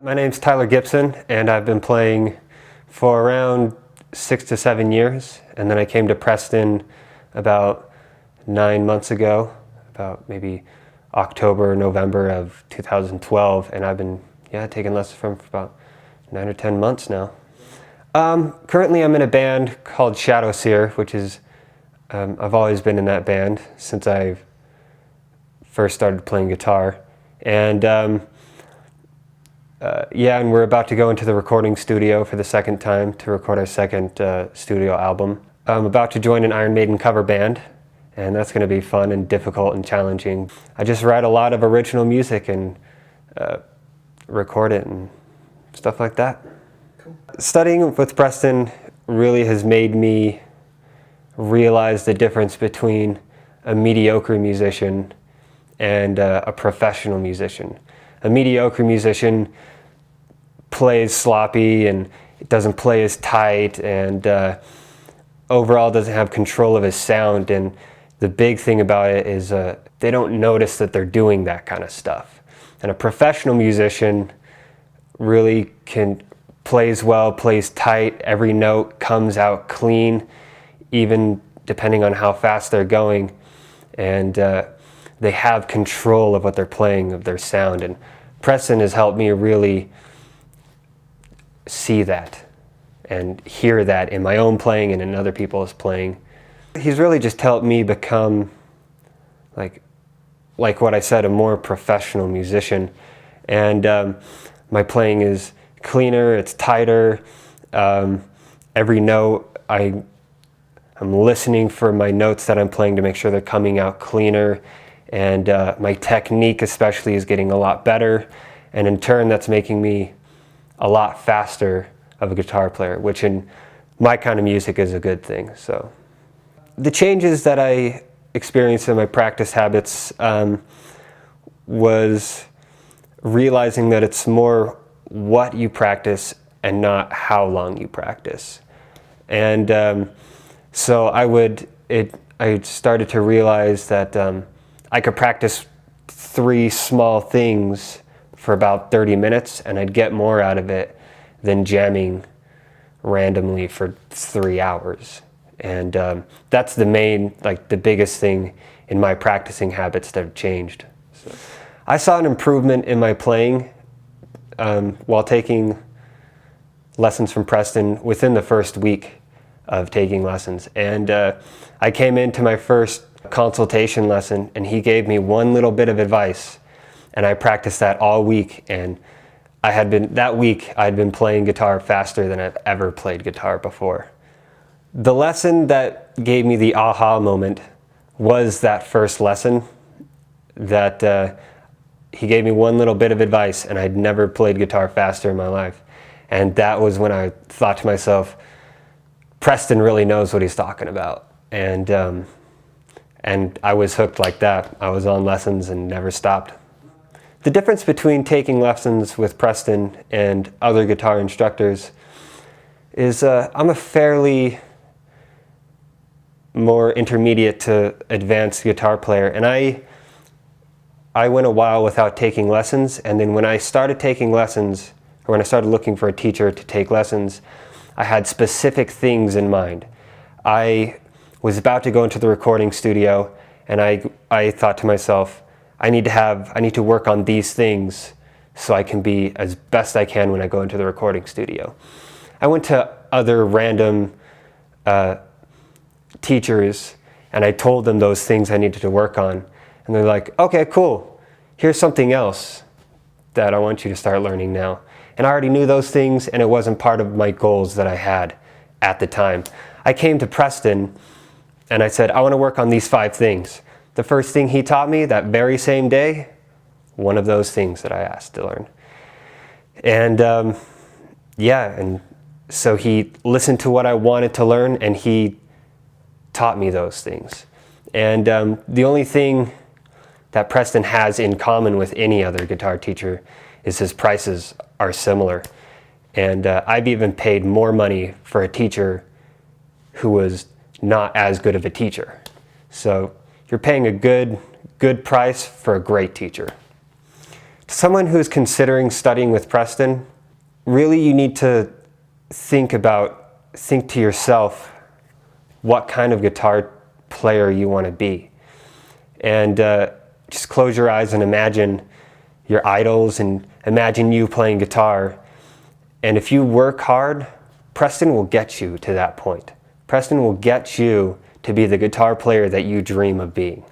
My name's Tyler Gibson, and I've been playing for around 6 to 7 years, and then I came to Preston about 9 months ago, about maybe October, November of 2012, and I've been taking lessons from for about 9 or 10 months now. Currently I'm in a band called Shadowseer, which is, I've always been in that band since I first started playing guitar. And and we're about to go into the recording studio for the second time to record our second studio album. I'm about to join an Iron Maiden cover band, and that's going to be fun and difficult and challenging. I just write a lot of original music and record it and stuff like that. Cool. Studying with Preston really has made me realize the difference between a mediocre musician and a professional musician. A mediocre musician plays sloppy and doesn't play as tight and overall doesn't have control of his sound, and the big thing about it is they don't notice that they're doing that kind of stuff. And a professional musician really plays well, plays tight, every note comes out clean, even depending on how fast they're going, and they have control of what they're playing, of their sound. And Preston has helped me really see that and hear that in my own playing and in other people's playing. He's really just helped me become, like what I said, a more professional musician. And my playing is cleaner, it's tighter. Every note, I'm listening for my notes that I'm playing to make sure they're coming out cleaner. And my technique especially is getting a lot better. And in turn, that's making me a lot faster of a guitar player, which in my kind of music is a good thing. So the changes that I experienced in my practice habits was realizing that it's more what you practice and not how long you practice. And so I started to realize that I could practice 3 small things for about 30 minutes and I'd get more out of it than jamming randomly for 3 hours. And that's the main, the biggest thing in my practicing habits that have changed. So I saw an improvement in my playing while taking lessons from Preston within the first week of taking lessons. And I came into my first consultation lesson and he gave me one little bit of advice, and I practiced that all week, and that week I'd been playing guitar faster than I've ever played guitar before. The lesson that gave me the aha moment was that first lesson that he gave me one little bit of advice, and I'd never played guitar faster in my life. And that was when I thought to myself, Preston really knows what he's talking about. And I was hooked like that. I was on lessons and never stopped. The difference between taking lessons with Preston and other guitar instructors is I'm a fairly more intermediate to advanced guitar player, and I went a while without taking lessons, and then when I started taking lessons, or when I started looking for a teacher to take lessons, I had specific things in mind. I was about to go into the recording studio, and I thought to myself, I need to work on these things so I can be as best I can when I go into the recording studio. I went to other random teachers and I told them those things I needed to work on, and they're like, okay, cool, here's something else that I want you to start learning now. And I already knew those things, and it wasn't part of my goals that I had at the time. I came to Preston and I said, I want to work on these 5 things. The first thing he taught me that very same day, one of those things that I asked to learn. And and so he listened to what I wanted to learn, and he taught me those things. And the only thing that Preston has in common with any other guitar teacher is his prices are similar. And I've even paid more money for a teacher who was not as good of a teacher. So you're paying a good price for a great teacher. someone who's considering studying with Preston, really you need to think to yourself what kind of guitar player you want to be. And just close your eyes and imagine your idols and imagine you playing guitar. And if you work hard, Preston will get you to that point. Preston will get you to be the guitar player that you dream of being.